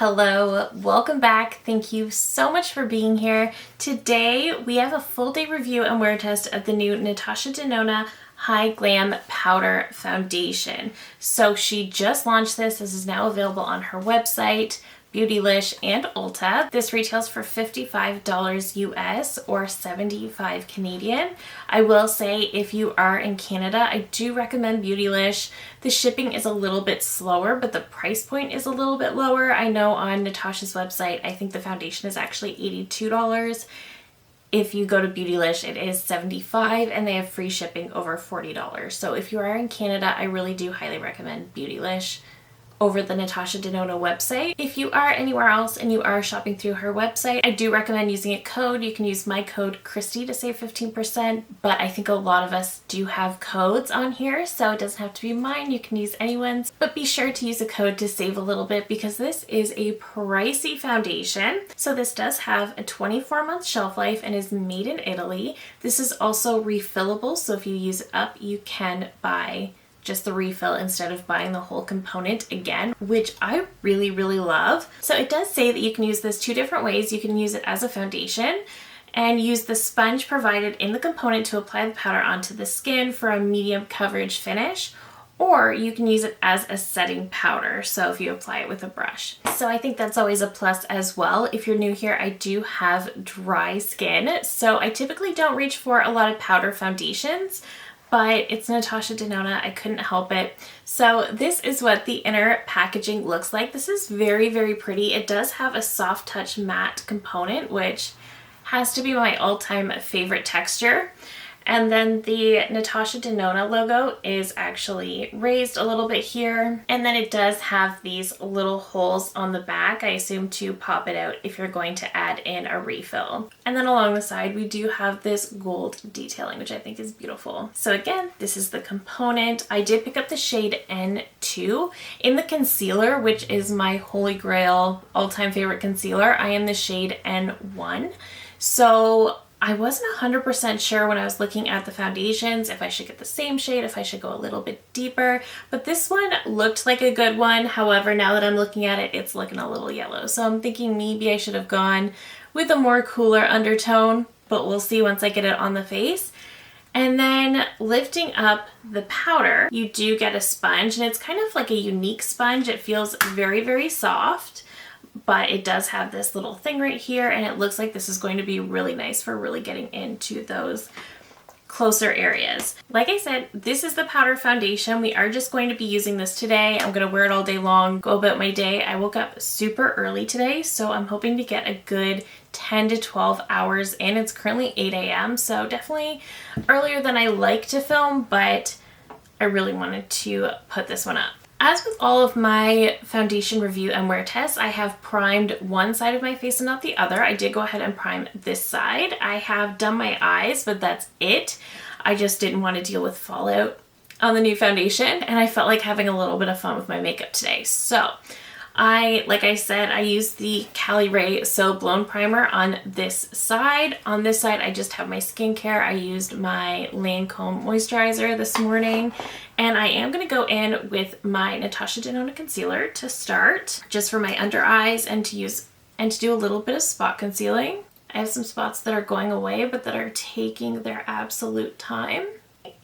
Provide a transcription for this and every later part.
Hello, welcome back. Thank you so much for being here. Today we have a full day review and wear test of the new Natasha Denona Hy-Glam Powder Foundation. So she just launched this. This is now available on her website, Beautylish, and Ulta. This retails for $55 US or 75 Canadian. I will say if you are in Canada, I do recommend Beautylish. The shipping is a little bit slower, but the price point is a little bit lower. I know on Natasha's website, I think the foundation is actually $82. If you go to Beautylish, it is $75 and they have free shipping over $40. So if you are in Canada, I really do highly recommend Beautylish over the Natasha Denona website. If you are anywhere else and you are shopping through her website, I do recommend using a code. You can use my code Christy to save 15%, but I think a lot of us do have codes on here, so it doesn't have to be mine. You can use anyone's, but be sure to use a code to save a little bit because this is a pricey foundation. So this does have a 24-month shelf life and is made in Italy. This is also refillable, so if you use it up, you can buy just the refill instead of buying the whole component again, which I really love. So it does say that you can use this two different ways. You can use it as a foundation and use the sponge provided in the component to apply the powder onto the skin for a medium coverage finish, or you can use it as a setting powder, so if you apply it with a brush. So I think that's always a plus as well. If you're new here, I do have dry skin, so I typically don't reach for a lot of powder foundations, but it's Natasha Denona, I couldn't help it. So this is what the inner packaging looks like. This is very pretty. It does have a soft touch matte component, which has to be my all-time favorite texture. And then the Natasha Denona logo is actually raised a little bit here. And then it does have these little holes on the back, I assume to pop it out if you're going to add in a refill. And then along the side, we do have this gold detailing, which I think is beautiful. So again, this is the component. I did pick up the shade N2 in the concealer, which is my holy grail all-time favorite concealer. I am the shade N1. So I wasn't 100% sure when I was looking at the foundations if I should get the same shade, if I should go a little bit deeper, but this one looked like a good one. However, now that I'm looking at it, it's looking a little yellow. So I'm thinking maybe I should have gone with a more cooler undertone, but we'll see once I get it on the face. And then lifting up the powder, you do get a sponge, and it's kind of like a unique sponge. It feels very soft, but it does have this little thing right here, and it looks like this is going to be really nice for really getting into those closer areas. Like I said, this is the powder foundation. We are just going to be using this today. I'm going to wear it all day long, go about my day. I woke up super early today, so I'm hoping to get a good 10 to 12 hours in. It's currently 8 a.m., so definitely earlier than I like to film, but I really wanted to put this one up. As with all of my foundation review and wear tests, I have primed one side of my face and not the other. I did go ahead and prime this side. I have done my eyes, but that's it. I just didn't want to deal with fallout on the new foundation, and I felt like having a little bit of fun with my makeup today. So like I said, I used the Cali Ray So Blown Primer on this side. On this side, I just have my skincare. I used my Lancome moisturizer this morning, and I am going to go in with my Natasha Denona concealer to start, just for my under eyes and to do a little bit of spot concealing. I have some spots that are going away, but that are taking their absolute time.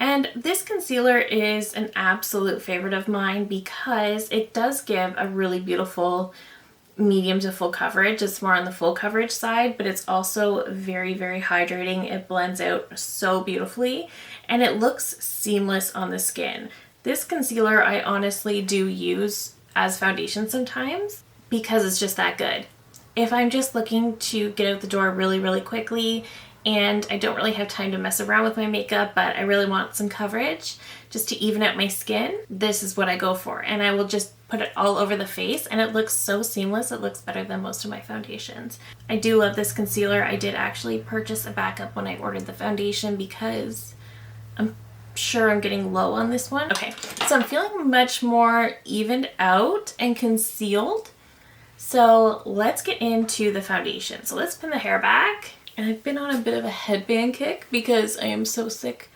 And this concealer is an absolute favorite of mine because it does give a really beautiful medium to full coverage. It's more on the full coverage side, but it's also very hydrating. It blends out so beautifully and it looks seamless on the skin. This concealer I honestly do use as foundation sometimes because it's just that good. If I'm just looking to get out the door really quickly and I don't really have time to mess around with my makeup, but I really want some coverage just to even out my skin, this is what I go for. And I will just put it all over the face and it looks so seamless. It looks better than most of my foundations. I do love this concealer. I did actually purchase a backup when I ordered the foundation because I'm sure I'm getting low on this one. Okay, so I'm feeling much more evened out and concealed. So let's get into the foundation. So let's pin the hair back. And I've been on a bit of a headband kick because I am so sick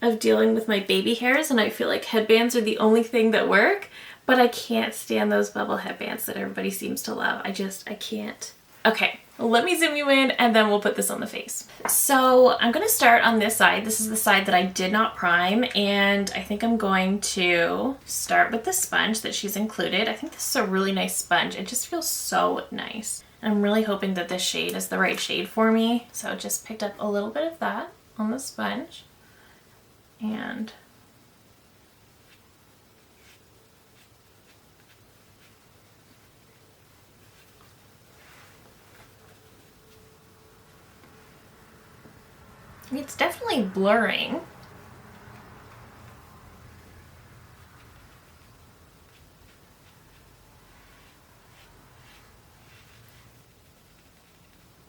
of dealing with my baby hairs and I feel like headbands are the only thing that work. but I can't stand those bubble headbands that everybody seems to love. I can't. Okay, let me zoom you in and then we'll put this on the face. So I'm gonna start on this side. This is the side that I did not prime, and I think I'm going to start with the sponge that she's included. I think this is a really nice sponge. It just feels so nice. I'm really hoping that this shade is the right shade for me. So just picked up a little bit of that on the sponge, and it's definitely blurring.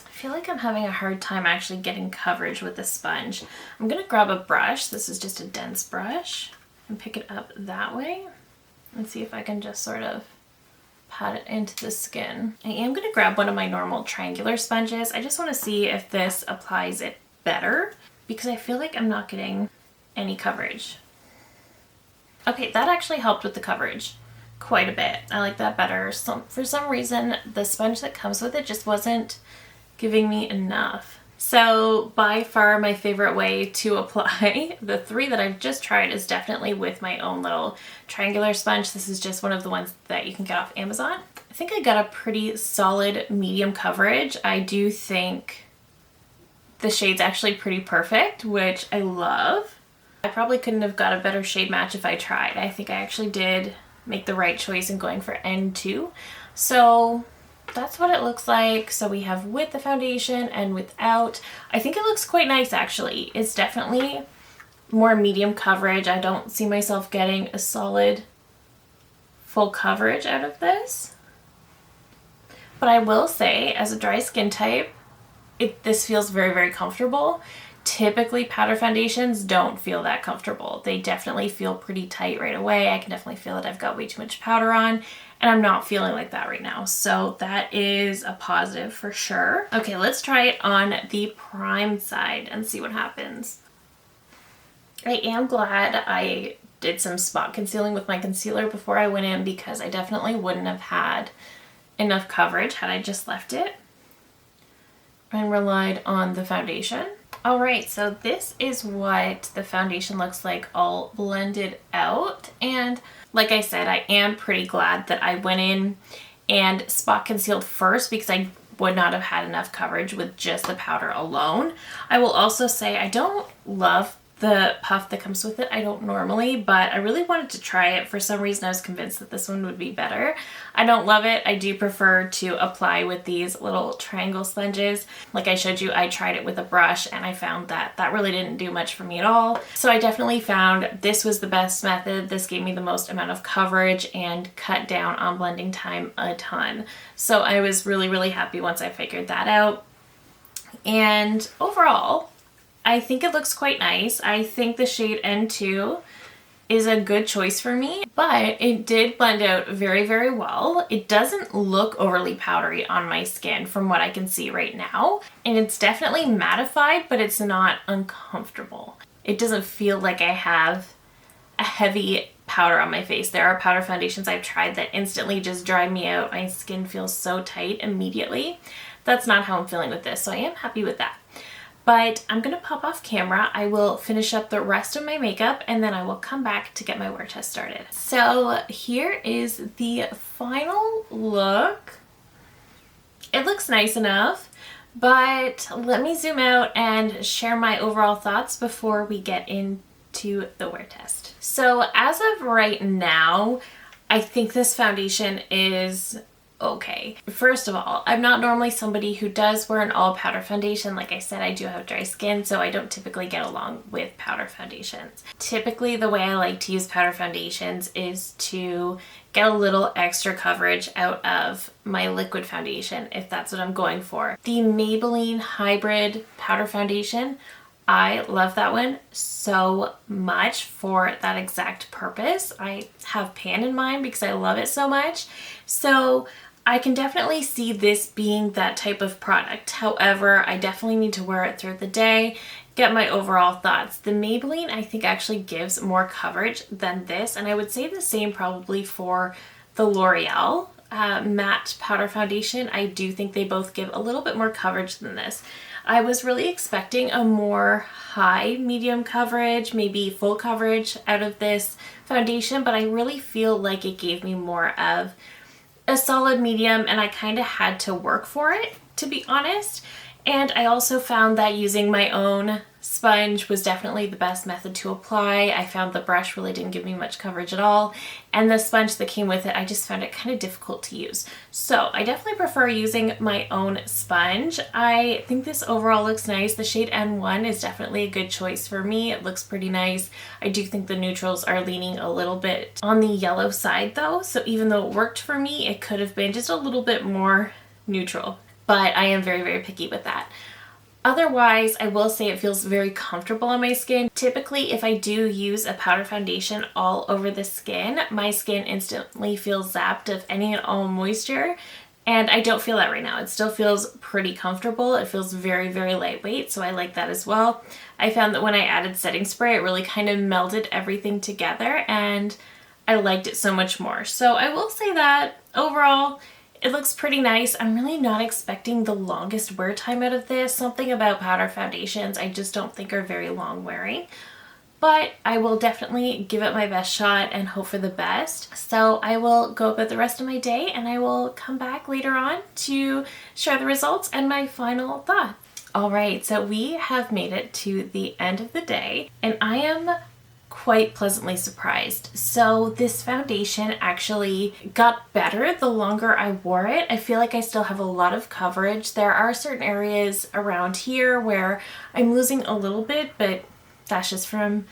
I feel like I'm having a hard time actually getting coverage with the sponge. I'm gonna grab a brush. This is just a dense brush, and pick it up that way and see if I can just sort of pat it into the skin. I am gonna grab one of my normal triangular sponges. I just wanna see if this applies it better, because I feel like I'm not getting any coverage. Okay, that actually helped with the coverage quite a bit. I like that better. For some reason, the sponge that comes with it just wasn't giving me enough. So by far my favorite way to apply the three that I've just tried is definitely with my own little triangular sponge. This is just one of the ones that you can get off Amazon. I think I got a pretty solid medium coverage. I do think the shade's actually pretty perfect, which I love. I probably couldn't have got a better shade match if I tried. I think I actually did make the right choice in going for N2. So that's what it looks like. So we have with the foundation and without. I think it looks quite nice actually. It's definitely more medium coverage. I don't see myself getting a solid full coverage out of this. But I will say, as a dry skin type, this feels very, very comfortable. Typically powder foundations don't feel that comfortable. They definitely feel pretty tight right away. I can definitely feel that I've got way too much powder on, and I'm not feeling like that right now. So that is a positive for sure. Okay, let's try it on the primed side and see what happens. I am glad I did some spot concealing with my concealer before I went in, because I definitely wouldn't have had enough coverage had I just left it and relied on the foundation. All right, so this is what the foundation looks like all blended out. And like I said, I am pretty glad that I went in and spot concealed first, because I would not have had enough coverage with just the powder alone. I will also say I don't love the puff that comes with it. I don't normally, but I really wanted to try it. For some reason I was convinced that this one would be better. I don't love it. I do prefer to apply with these little triangle sponges. Like I showed you, I tried it with a brush and I found that that really didn't do much for me at all. So I definitely found this was the best method. This gave me the most amount of coverage and cut down on blending time a ton. So I was really, really happy once I figured that out. And overall, I think it looks quite nice. I think the shade N2 is a good choice for me, but it did blend out very, very well. It doesn't look overly powdery on my skin from what I can see right now. And it's definitely mattified, but it's not uncomfortable. It doesn't feel like I have a heavy powder on my face. There are powder foundations I've tried that instantly just dry me out. My skin feels so tight immediately. That's not how I'm feeling with this, so I am happy with that. But I'm gonna pop off camera. I will finish up the rest of my makeup and then I will come back to get my wear test started. So here is the final look. It looks nice enough, but let me zoom out and share my overall thoughts before we get into the wear test. So as of right now, I think this foundation is okay. First of all, I'm not normally somebody who does wear an all powder foundation. Like I said, I do have dry skin, so I don't typically get along with powder foundations. Typically, the way I like to use powder foundations is to get a little extra coverage out of my liquid foundation, if that's what I'm going for. The Maybelline Hybrid Powder Foundation, I love that one so much for that exact purpose. I have pan in mind because I love it so much. So I can definitely see this being that type of product. However, I definitely need to wear it through the day, get my overall thoughts. The Maybelline I think actually gives more coverage than this, and I would say the same probably for the L'Oreal matte powder foundation. I do think they both give a little bit more coverage than this. I was really expecting a more high medium coverage, maybe full coverage out of this foundation, but I really feel like it gave me more of a solid medium, and I kind of had to work for it, to be honest. And I also found that using my own sponge was definitely the best method to apply. I found the brush really didn't give me much coverage at all, and the sponge that came with it, I just found it kind of difficult to use. So I definitely prefer using my own sponge. I think this overall looks nice. The shade N1 is definitely a good choice for me. It looks pretty nice. I do think the neutrals are leaning a little bit on the yellow side though, so even though it worked for me, it could have been just a little bit more neutral. But I am very, very picky with that. Otherwise, I will say it feels very comfortable on my skin. Typically, if I do use a powder foundation all over the skin, my skin instantly feels zapped of any and all moisture, and I don't feel that right now. It still feels pretty comfortable. It feels very, very lightweight, so I like that as well. I found that when I added setting spray, it really kind of melded everything together, and I liked it so much more. So I will say that overall, it looks pretty nice. I'm really not expecting the longest wear time out of this. Something about powder foundations I just don't think are very long wearing. But I will definitely give it my best shot and hope for the best. So I will go about the rest of my day, and I will come back later on to share the results and my final thoughts. Alright, so we have made it to the end of the day, and I am quite pleasantly surprised. So this foundation actually got better the longer I wore it. I feel like I still have a lot of coverage. There are certain areas around here where I'm losing a little bit, but that's just from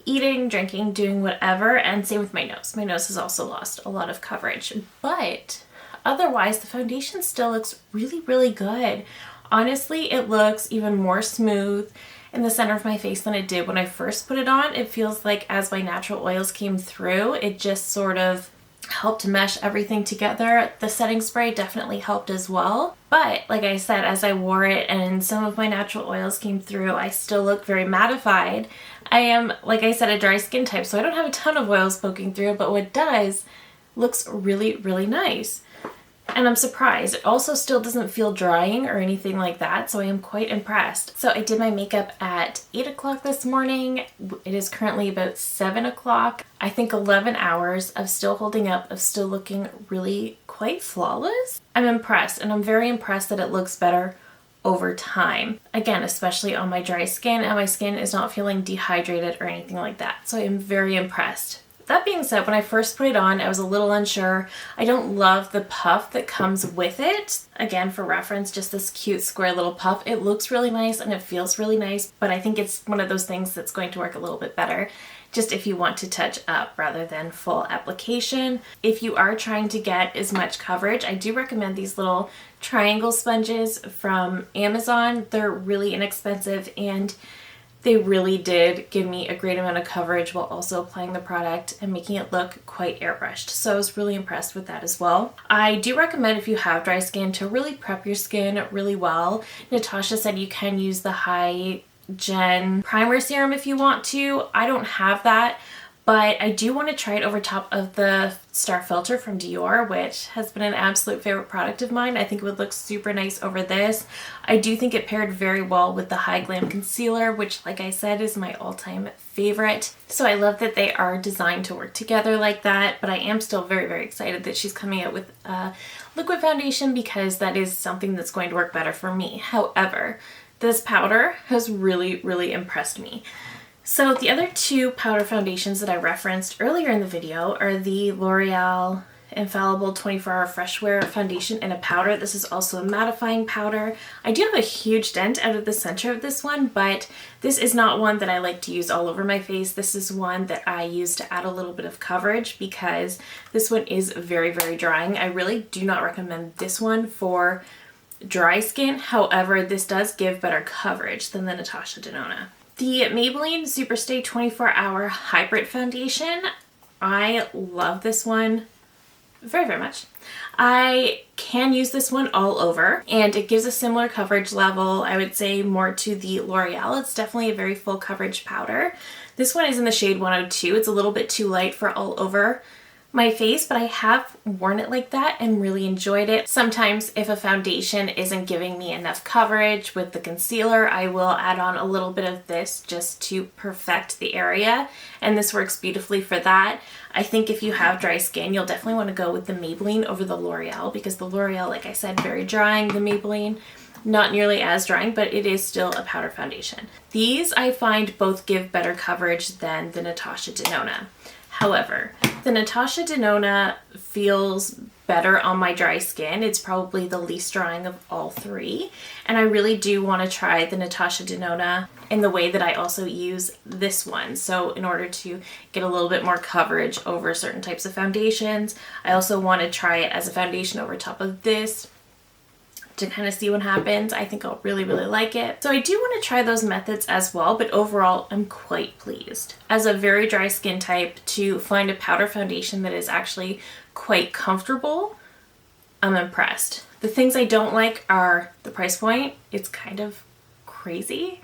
eating, drinking, doing whatever, and same with my nose. My nose has also lost a lot of coverage, but otherwise the foundation still looks really, really good. Honestly, it looks even more smooth in the center of my face than it did when I first put it on. It feels like as my natural oils came through, it just sort of helped mesh everything together. The setting spray definitely helped as well. But like I said, as I wore it and some of my natural oils came through, I still look very mattified. I am, like I said, a dry skin type, so I don't have a ton of oils poking through, but what does looks really, really nice. And I'm surprised. It also still doesn't feel drying or anything like that, so I am quite impressed. So I did my makeup at 8 o'clock this morning. It is currently about 7 o'clock. I think 11 hours of still holding up, of still looking really quite flawless. I'm impressed, and I'm very impressed that it looks better over time. Again, especially on my dry skin, and my skin is not feeling dehydrated or anything like that. So I am very impressed. That being said, when I first put it on, I was a little unsure. I don't love the puff that comes with it. Again, for reference, just this cute square little puff. It looks really nice and it feels really nice, but I think it's one of those things that's going to work a little bit better just if you want to touch up rather than full application. If you are trying to get as much coverage, I do recommend these little triangle sponges from Amazon. They're really inexpensive, and they really did give me a great amount of coverage while also applying the product and making it look quite airbrushed. So I was really impressed with that as well. I do recommend, if you have dry skin, to really prep your skin really well. Natasha said you can use the Hy-Glam primer serum if you want to. I don't have that, but I do want to try it over top of the Star Filter from Dior, which has been an absolute favorite product of mine. I think it would look super nice over this. I do think it paired very well with the Hy-Glam concealer, which, like I said, is my all-time favorite. So I love that they are designed to work together like that, but I am still very, very excited that she's coming out with a liquid foundation, because that is something that's going to work better for me. However, this powder has really, really impressed me. So the other two powder foundations that I referenced earlier in the video are the L'Oreal Infallible 24-Hour Fresh Wear Foundation in a powder. This is also a mattifying powder. I do have a huge dent out of the center of this one, but this is not one that I like to use all over my face. This is one that I use to add a little bit of coverage, because this one is very, very drying. I really do not recommend this one for dry skin. However, this does give better coverage than the Natasha Denona. The Maybelline Superstay 24-Hour Hybrid Foundation, I love this one very, very much. I can use this one all over, and it gives a similar coverage level, I would say more to the L'Oreal. It's definitely a very full coverage powder. This one is in the shade 102. It's a little bit too light for all over my face, but I have worn it like that and really enjoyed it. Sometimes if a foundation isn't giving me enough coverage with the concealer, I will add on a little bit of this just to perfect the area, and this works beautifully for that. I think if you have dry skin, you'll definitely want to go with the Maybelline over the L'Oreal, because the L'Oreal, like I said, very drying. The Maybelline, not nearly as drying, but it is still a powder foundation. These I find both give better coverage than the Natasha Denona. However, the Natasha Denona feels better on my dry skin. It's probably the least drying of all three. And I really do want to try the Natasha Denona in the way that I also use this one. So in order to get a little bit more coverage over certain types of foundations, I also want to try it as a foundation over top of this to kind of see what happens. I think I'll really, really like it. So I do want to try those methods as well, but overall I'm quite pleased. As a very dry skin type, to find a powder foundation that is actually quite comfortable, I'm impressed. The things I don't like are the price point. It's kind of crazy.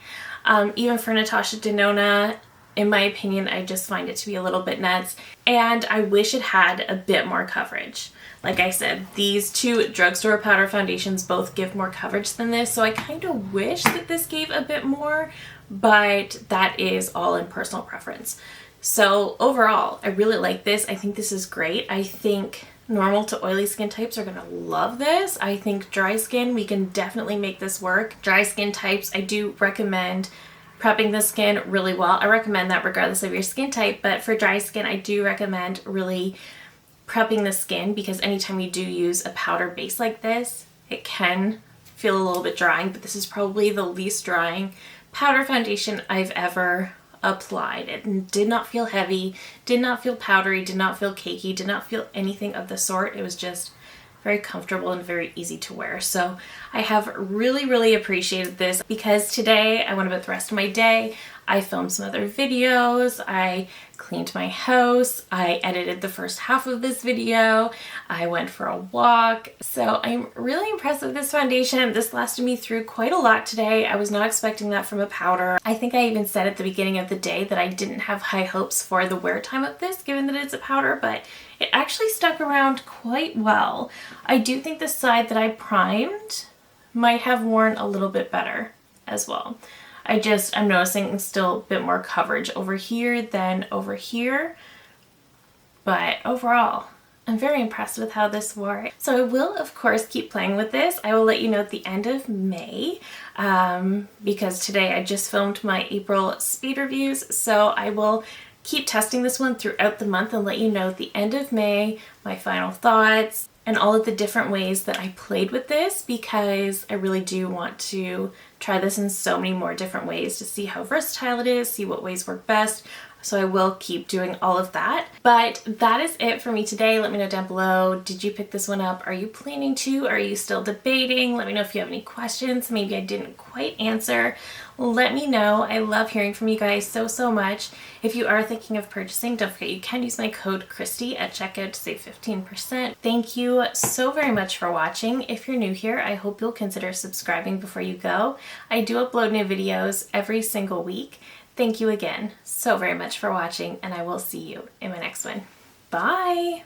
Even for Natasha Denona, in my opinion, I just find it to be a little bit nuts, and I wish it had a bit more coverage. Like I said, these two drugstore powder foundations both give more coverage than this, so I kind of wish that this gave a bit more, but that is all in personal preference. So overall, I really like this. I think this is great. I think normal to oily skin types are gonna love this. I think dry skin, we can definitely make this work. Dry skin types, I do recommend prepping the skin really well. I recommend that regardless of your skin type, but for dry skin, I do recommend really prepping the skin, because anytime you do use a powder base like this, it can feel a little bit drying, but this is probably the least drying powder foundation I've ever applied. It did not feel heavy, did not feel powdery, did not feel cakey, did not feel anything of the sort. It was just very comfortable and very easy to wear. So I have really, really appreciated this, because today I went about the rest of my day. I filmed some other videos, I cleaned my house, I edited the first half of this video, I went for a walk. So I'm really impressed with this foundation. This lasted me through quite a lot today. I was not expecting that from a powder. I think I even said at the beginning of the day that I didn't have high hopes for the wear time of this, given that it's a powder, but it actually stuck around quite well. I do think the side that I primed might have worn a little bit better as well. I'm noticing still a bit more coverage over here than over here, but overall, I'm very impressed with how this wore. So I will, of course, keep playing with this. I will let you know at the end of May, because today I just filmed my April speed reviews, so I will keep testing this one throughout the month and let you know at the end of May my final thoughts and all of the different ways that I played with this, because I really do want to try this in so many more different ways to see how versatile it is, see what ways work best. So I will keep doing all of that. But that is it for me today. Let me know down below, did you pick this one up? Are you planning to? Are you still debating? Let me know if you have any questions maybe I didn't quite answer. Let me know. I love hearing from you guys so much. If you are thinking of purchasing, don't forget you can use my code Christy at checkout to save 15%. Thank you so very much for watching. If you're new here, I hope you'll consider subscribing before you go. I do upload new videos every single week. Thank you again so very much for watching, and I will see you in my next one. Bye!